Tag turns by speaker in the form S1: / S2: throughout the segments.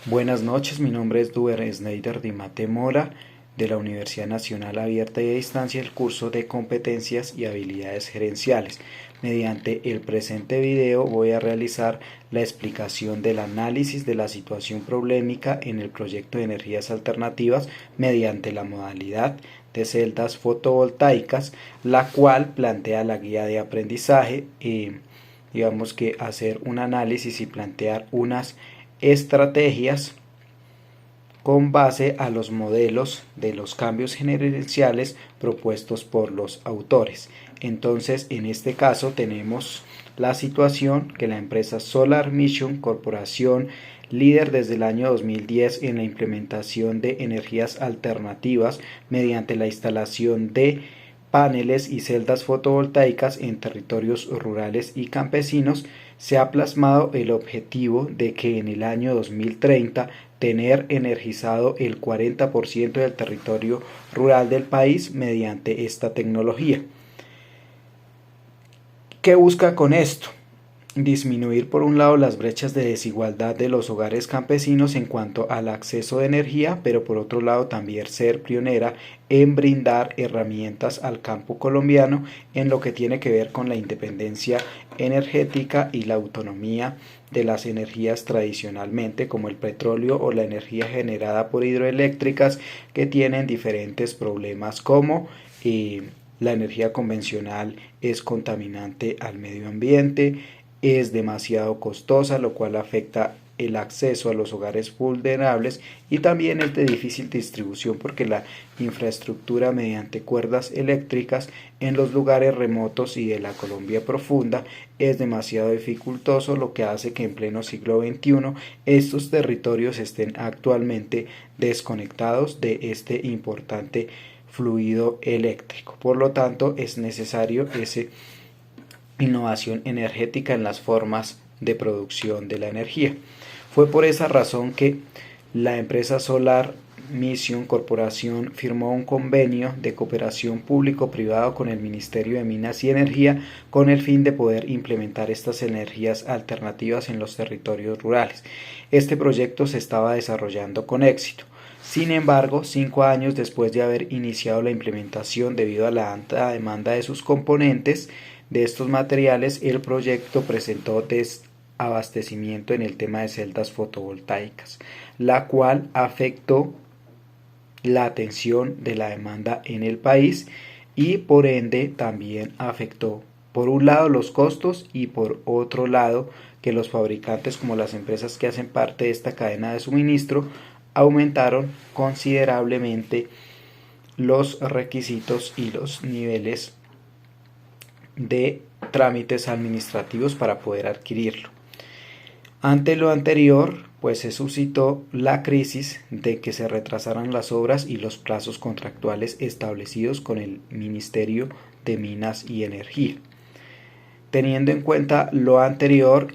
S1: Buenas noches, mi nombre es Duber Snyder Di Mate Mora de la Universidad Nacional Abierta y a Distancia, el curso de Competencias y Habilidades Gerenciales. Mediante el presente video voy a realizar la explicación del análisis de la situación problemática en el proyecto de energías alternativas mediante la modalidad de celdas fotovoltaicas, la cual plantea la guía de aprendizaje, digamos que hacer un análisis y plantear unas estrategias con base a los modelos de los cambios gerenciales propuestos por los autores. Entonces, en este caso tenemos la situación que la empresa Solar Mission Corporación, líder desde el año 2010 en la implementación de energías alternativas mediante la instalación de paneles y celdas fotovoltaicas en territorios rurales y campesinos, se ha plasmado el objetivo de que en el año 2030 tener energizado el 40% del territorio rural del país mediante esta tecnología. ¿Qué busca con esto? Disminuir por un lado las brechas de desigualdad de los hogares campesinos en cuanto al acceso de energía, pero por otro lado también ser pionera en brindar herramientas al campo colombiano en lo que tiene que ver con la independencia energética y la autonomía de las energías tradicionalmente como el petróleo o la energía generada por hidroeléctricas, que tienen diferentes problemas como la energía convencional es contaminante al medio ambiente, es demasiado costosa, lo cual afecta el acceso a los hogares vulnerables, y también es de difícil distribución porque la infraestructura mediante cuerdas eléctricas en los lugares remotos y de la Colombia profunda es demasiado dificultoso, lo que hace que en pleno siglo XXI estos territorios estén actualmente desconectados de este importante fluido eléctrico. Por lo tanto, es necesario esa innovación energética en las formas de producción de la energía. Fue por esa razón que la empresa Solar Mission Corporación firmó un convenio de cooperación público-privado con el Ministerio de Minas y Energía con el fin de poder implementar estas energías alternativas en los territorios rurales. Este proyecto se estaba desarrollando con éxito. Sin embargo, 5 años después de haber iniciado la implementación debido a la alta demanda de sus componentes de estos materiales, el proyecto presentó desabastecimiento en el tema de celdas fotovoltaicas, la cual afectó la atención de la demanda en el país y por ende también afectó por un lado los costos y por otro lado que los fabricantes, como las empresas que hacen parte de esta cadena de suministro, aumentaron considerablemente los requisitos y los niveles de trámites administrativos para poder adquirirlo. Ante lo anterior, pues se suscitó la crisis de que se retrasaran las obras y los plazos contractuales establecidos con el Ministerio de Minas y Energía. Teniendo en cuenta lo anterior,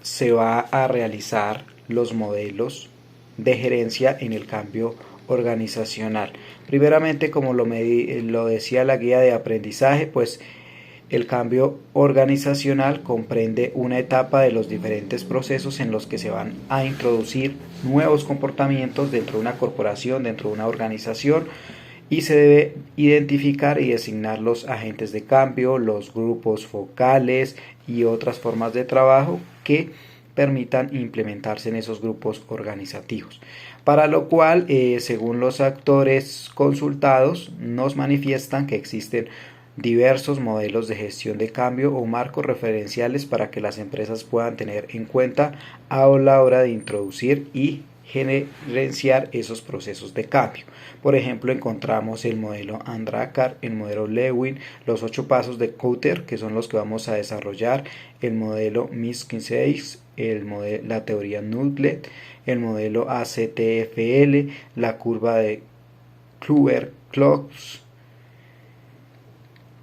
S1: se va a realizar los modelos de gerencia en el cambio organizacional. Primeramente, como lo decía la guía de aprendizaje, pues el cambio organizacional comprende una etapa de los diferentes procesos en los que se van a introducir nuevos comportamientos dentro de una corporación, dentro de una organización, y se debe identificar y designar los agentes de cambio, los grupos focales y otras formas de trabajo que permitan implementarse en esos grupos organizativos. Para lo cual, según los actores consultados, nos manifiestan que existen diversos modelos de gestión de cambio o marcos referenciales para que las empresas puedan tener en cuenta a la hora de introducir y gerenciar esos procesos de cambio. Por ejemplo, encontramos el modelo Andrakar, el modelo Lewin, los 8 pasos de Kotter, que son los que vamos a desarrollar, el modelo MIS-16, la teoría Nugget, el modelo ACTFL, la curva de Kluwer-Klotz,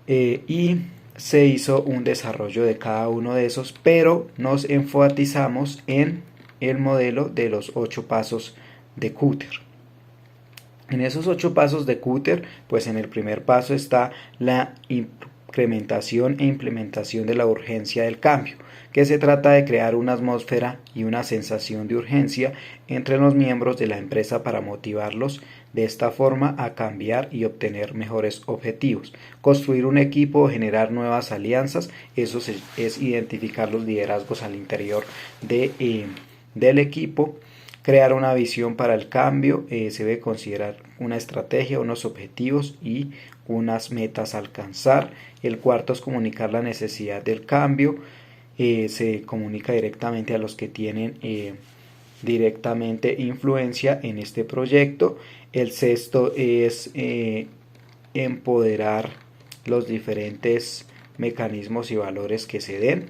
S1: y se hizo un desarrollo de cada uno de esos, pero nos enfatizamos en el modelo de los 8 pasos de Kotter. En esos 8 pasos de Kotter, pues en el primer paso está la incrementación e implementación de la urgencia del cambio, que se trata de crear una atmósfera y una sensación de urgencia entre los miembros de la empresa para motivarlos de esta forma a cambiar y obtener mejores objetivos. Construir un equipo, generar nuevas alianzas, eso es identificar los liderazgos al interior del equipo. Crear una visión para el cambio, se debe considerar una estrategia, unos objetivos y unas metas a alcanzar. El cuarto es comunicar la necesidad del cambio, se comunica directamente a los que tienen directamente influencia en este proyecto. El sexto es empoderar los diferentes mecanismos y valores que se den.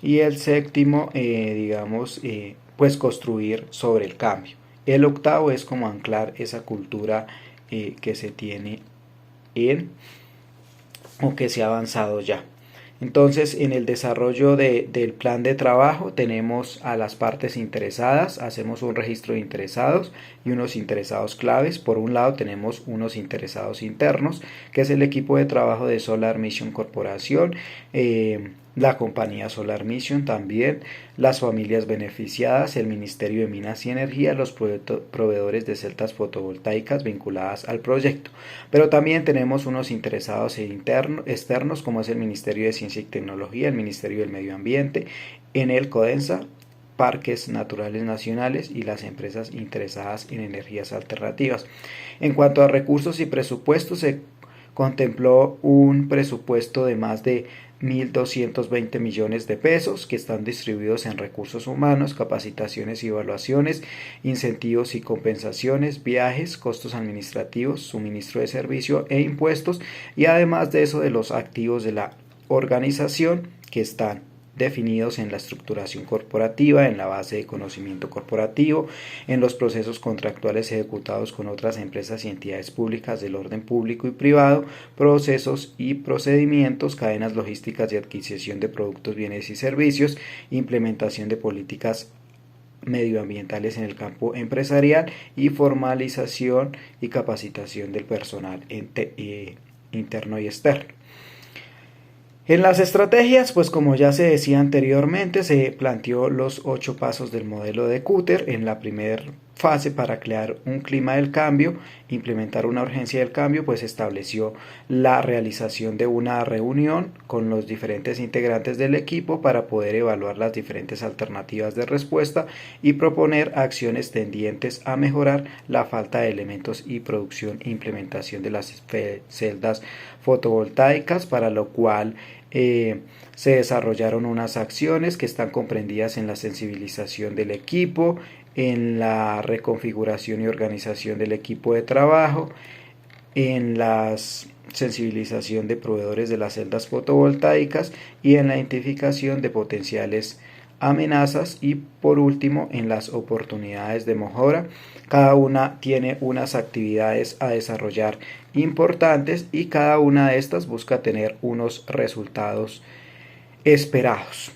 S1: Y el séptimo, pues construir sobre el cambio. El octavo es como anclar esa cultura que se tiene o que se ha avanzado ya. Entonces, en el desarrollo del plan de trabajo tenemos a las partes interesadas, hacemos un registro de interesados y unos interesados claves. Por un lado tenemos unos interesados internos, que es el equipo de trabajo de Solar Mission Corporación, la compañía Solar Mission también, las familias beneficiadas, el Ministerio de Minas y Energía, los proveedores de celdas fotovoltaicas vinculadas al proyecto. Pero también tenemos unos interesados externos, como es el Ministerio de Ciencia y Tecnología, el Ministerio del Medio Ambiente, Enel Codensa, Parques Naturales Nacionales y las empresas interesadas en energías alternativas. En cuanto a recursos y presupuestos, se contempló un presupuesto de más de 1.220 millones de pesos que están distribuidos en recursos humanos, capacitaciones y evaluaciones, incentivos y compensaciones, viajes, costos administrativos, suministro de servicio e impuestos, y además de eso de los activos de la organización que están definidos en la estructuración corporativa, en la base de conocimiento corporativo, en los procesos contractuales ejecutados con otras empresas y entidades públicas del orden público y privado, procesos y procedimientos, cadenas logísticas de adquisición de productos, bienes y servicios, implementación de políticas medioambientales en el campo empresarial y formalización y capacitación del personal interno y externo. En las estrategias, pues como ya se decía anteriormente, se planteó los 8 pasos del modelo de Kutter en la primera fase para crear un clima del cambio, implementar una urgencia del cambio, pues estableció la realización de una reunión con los diferentes integrantes del equipo para poder evaluar las diferentes alternativas de respuesta y proponer acciones tendientes a mejorar la falta de elementos y producción e implementación de las celdas fotovoltaicas, para lo cual se desarrollaron unas acciones que están comprendidas en la sensibilización del equipo, en la reconfiguración y organización del equipo de trabajo, en la sensibilización de proveedores de las celdas fotovoltaicas y en la identificación de potenciales amenazas, y por último en las oportunidades de mejora. Cada una tiene unas actividades a desarrollar importantes y cada una de estas busca tener unos resultados esperados.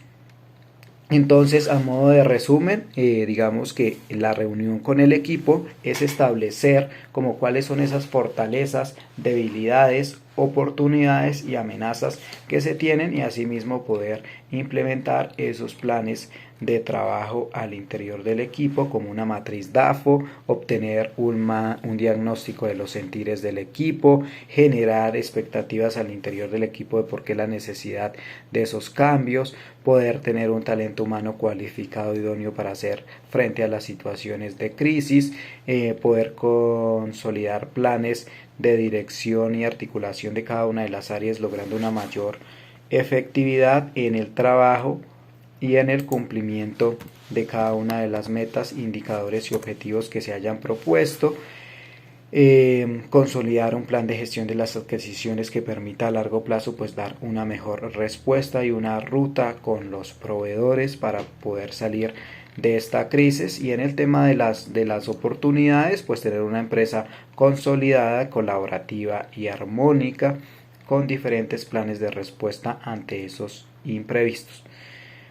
S1: Entonces, a modo de resumen, digamos que la reunión con el equipo es establecer como cuáles son esas fortalezas, debilidades, oportunidades y amenazas que se tienen, y asimismo poder implementar esos planes de trabajo al interior del equipo como una matriz DAFO, obtener un diagnóstico de los sentires del equipo, generar expectativas al interior del equipo de por qué la necesidad de esos cambios, poder tener un talento humano cualificado idóneo para hacer frente a las situaciones de crisis, poder consolidar planes de dirección y articulación de cada una de las áreas, logrando una mayor efectividad en el trabajo y en el cumplimiento de cada una de las metas, indicadores y objetivos que se hayan propuesto. Consolidar un plan de gestión de las adquisiciones que permita a largo plazo pues dar una mejor respuesta y una ruta con los proveedores para poder salir de esta crisis. Y en el tema de las oportunidades, pues tener una empresa consolidada, colaborativa y armónica con diferentes planes de respuesta ante esos imprevistos.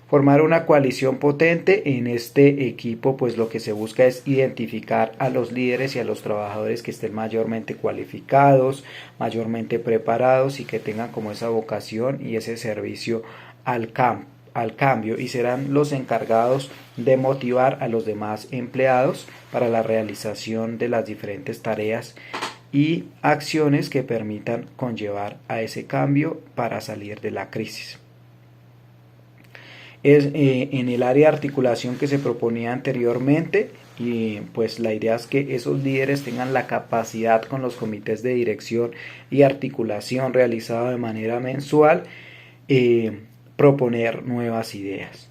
S1: Formar una coalición potente. En este equipo pues lo que se busca es identificar a los líderes y a los trabajadores que estén mayormente cualificados, mayormente preparados y que tengan como esa vocación y ese servicio al cambio y serán los encargados de motivar a los demás empleados para la realización de las diferentes tareas y acciones que permitan conllevar a ese cambio para salir de la crisis. En el área de articulación que se proponía anteriormente, y pues la idea es que esos líderes tengan la capacidad con los comités de dirección y articulación realizado de manera mensual, proponer nuevas ideas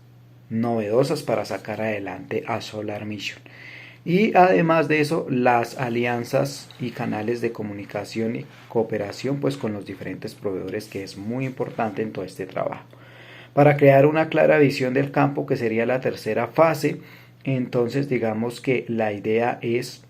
S1: novedosas para sacar adelante a Solar Mission. Y además de eso, las alianzas y canales de comunicación y cooperación pues con los diferentes proveedores, que es muy importante en todo este trabajo. Para crear una clara visión del campo, que sería la tercera fase, entonces digamos que la idea es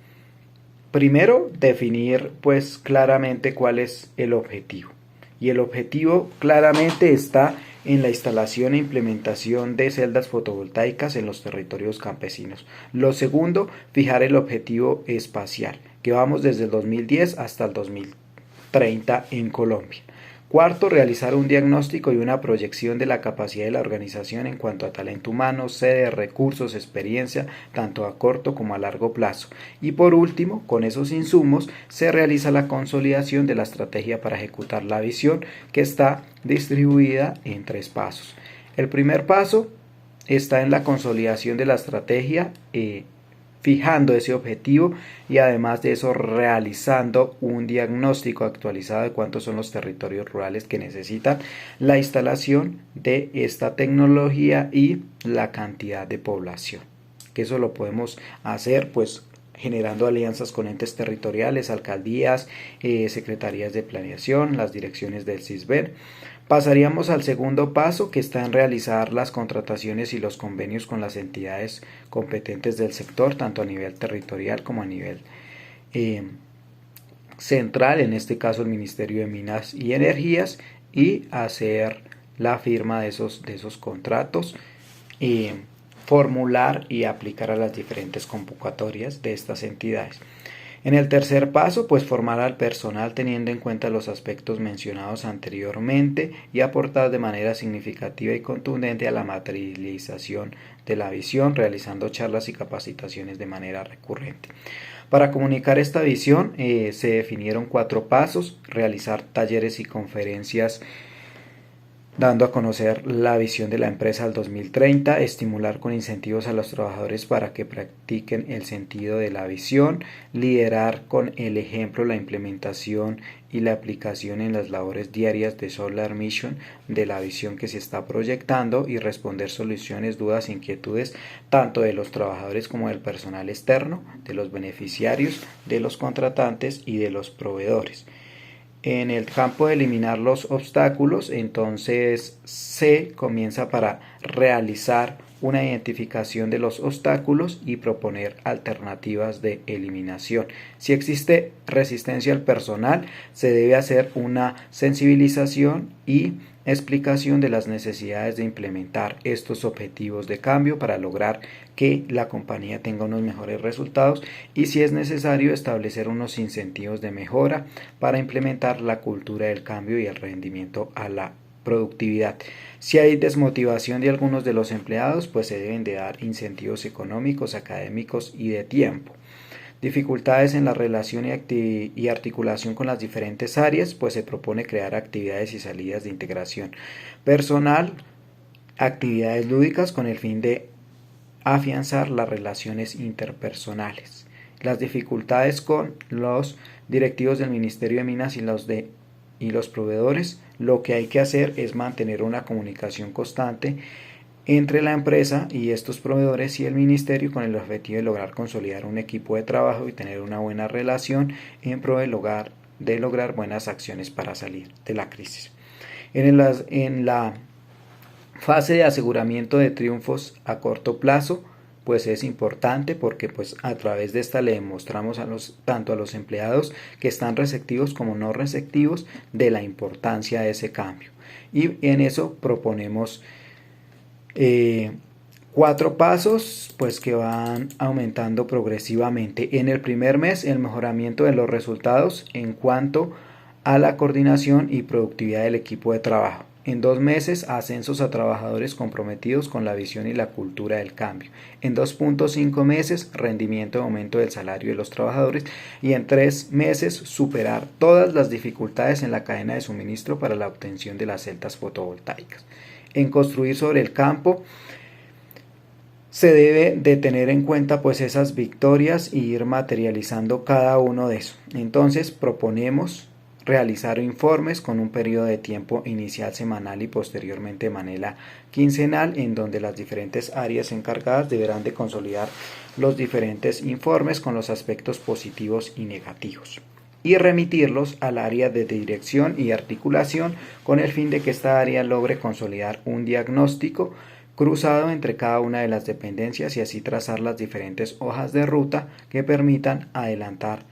S1: primero definir pues claramente cuál es el objetivo. Y el objetivo claramente está en la instalación e implementación de celdas fotovoltaicas en los territorios campesinos. Lo segundo, fijar el objetivo espacial, que vamos desde el 2010 hasta el 2030 en Colombia. Cuarto, realizar un diagnóstico y una proyección de la capacidad de la organización en cuanto a talento humano, sede, recursos, experiencia, tanto a corto como a largo plazo. Y por último, con esos insumos, se realiza la consolidación de la estrategia para ejecutar la visión, que está distribuida en 3 pasos. El primer paso está en la consolidación de la estrategia, fijando ese objetivo y además de eso realizando un diagnóstico actualizado de cuántos son los territorios rurales que necesitan la instalación de esta tecnología y la cantidad de población, que eso lo podemos hacer pues generando alianzas con entes territoriales, alcaldías, secretarías de planeación, las direcciones del CISBEN. Pasaríamos al segundo paso, que está en realizar las contrataciones y los convenios con las entidades competentes del sector, tanto a nivel territorial como a nivel central, en este caso el Ministerio de Minas y Energías, y hacer la firma de esos contratos, formular y aplicar a las diferentes convocatorias de estas entidades. En el tercer paso, pues formar al personal teniendo en cuenta los aspectos mencionados anteriormente y aportar de manera significativa y contundente a la materialización de la visión, realizando charlas y capacitaciones de manera recurrente. Para comunicar esta visión se definieron 4 pasos: realizar talleres y conferencias dando a conocer la visión de la empresa al 2030, estimular con incentivos a los trabajadores para que practiquen el sentido de la visión, liderar con el ejemplo la implementación y la aplicación en las labores diarias de Solar Mission de la visión que se está proyectando y responder soluciones, dudas e inquietudes tanto de los trabajadores como del personal externo, de los beneficiarios, de los contratantes y de los proveedores. En el campo de eliminar los obstáculos, entonces se comienza para realizar una identificación de los obstáculos y proponer alternativas de eliminación. Si existe resistencia al personal, se debe hacer una sensibilización y explicación de las necesidades de implementar estos objetivos de cambio para lograr que la compañía tenga unos mejores resultados, y si es necesario establecer unos incentivos de mejora para implementar la cultura del cambio y el rendimiento a la productividad. Si hay desmotivación de algunos de los empleados, pues se deben de dar incentivos económicos, académicos y de tiempo. Dificultades en la relación y articulación con las diferentes áreas, pues se propone crear actividades y salidas de integración personal, actividades lúdicas con el fin de afianzar las relaciones interpersonales. Las dificultades con los directivos del Ministerio de Minas y los proveedores, lo que hay que hacer es mantener una comunicación constante entre la empresa y estos proveedores y el ministerio con el objetivo de lograr consolidar un equipo de trabajo y tener una buena relación en pro de lograr buenas acciones para salir de la crisis. En la fase de aseguramiento de triunfos a corto plazo, pues es importante porque pues a través de esta le demostramos tanto a los empleados que están receptivos como no receptivos de la importancia de ese cambio, y en eso proponemos 4 pasos pues que van aumentando progresivamente. En el primer mes, el mejoramiento de los resultados en cuanto a la coordinación y productividad del equipo de trabajo. En 2 meses, ascensos a trabajadores comprometidos con la visión y la cultura del cambio. En 2.5 meses, rendimiento y aumento del salario de los trabajadores. Y en 3 meses, superar todas las dificultades en la cadena de suministro para la obtención de las celdas fotovoltaicas. En construir sobre el campo, se debe de tener en cuenta pues esas victorias y ir materializando cada uno de esos. Entonces proponemos realizar informes con un periodo de tiempo inicial semanal y posteriormente de manera quincenal, en donde las diferentes áreas encargadas deberán de consolidar los diferentes informes con los aspectos positivos y negativos y remitirlos al área de dirección y articulación con el fin de que esta área logre consolidar un diagnóstico cruzado entre cada una de las dependencias y así trazar las diferentes hojas de ruta que permitan adelantar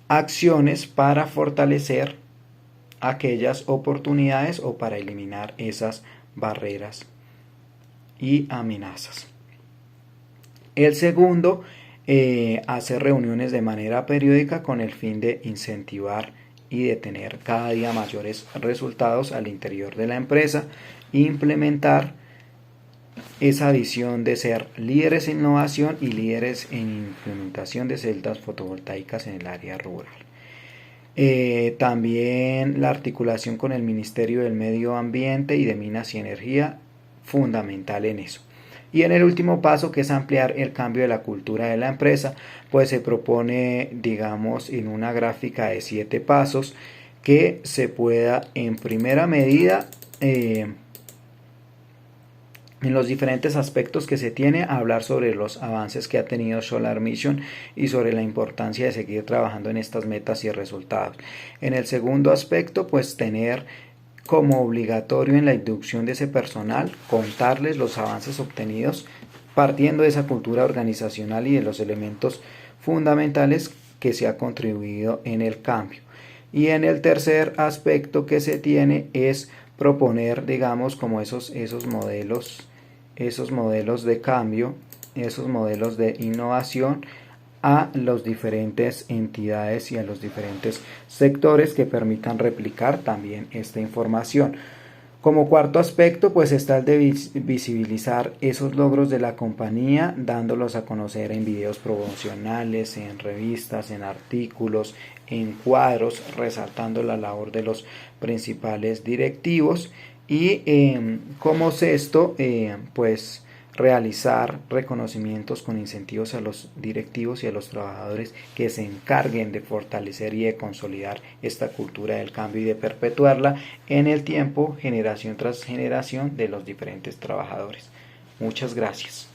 S1: acciones para fortalecer aquellas oportunidades o para eliminar esas barreras y amenazas. El segundo, hacer reuniones de manera periódica con el fin de incentivar y de tener cada día mayores resultados al interior de la empresa, implementar esa visión de ser líderes en innovación y líderes en implementación de celdas fotovoltaicas en el área rural. También la articulación con el Ministerio del Medio Ambiente y de Minas y Energía, fundamental en eso. Y en el último paso, que es ampliar el cambio de la cultura de la empresa, pues se propone, digamos, en una gráfica de 7 pasos, que se pueda en primera medida en los diferentes aspectos que se tiene, hablar sobre los avances que ha tenido Solar Mission y sobre la importancia de seguir trabajando en estas metas y resultados. En el segundo aspecto, pues tener como obligatorio en la inducción de ese personal, contarles los avances obtenidos partiendo de esa cultura organizacional y de los elementos fundamentales que se ha contribuido en el cambio. Y en el tercer aspecto que se tiene es proponer, digamos, como esos modelos de cambio, esos modelos de innovación a las diferentes entidades y a los diferentes sectores que permitan replicar también esta información. Como cuarto aspecto, pues está el de visibilizar esos logros de la compañía, dándolos a conocer en videos promocionales, en revistas, en artículos, en cuadros, resaltando la labor de los principales directivos y como sexto, pues realizar reconocimientos con incentivos a los directivos y a los trabajadores que se encarguen de fortalecer y de consolidar esta cultura del cambio y de perpetuarla en el tiempo, generación tras generación, de los diferentes trabajadores. Muchas gracias.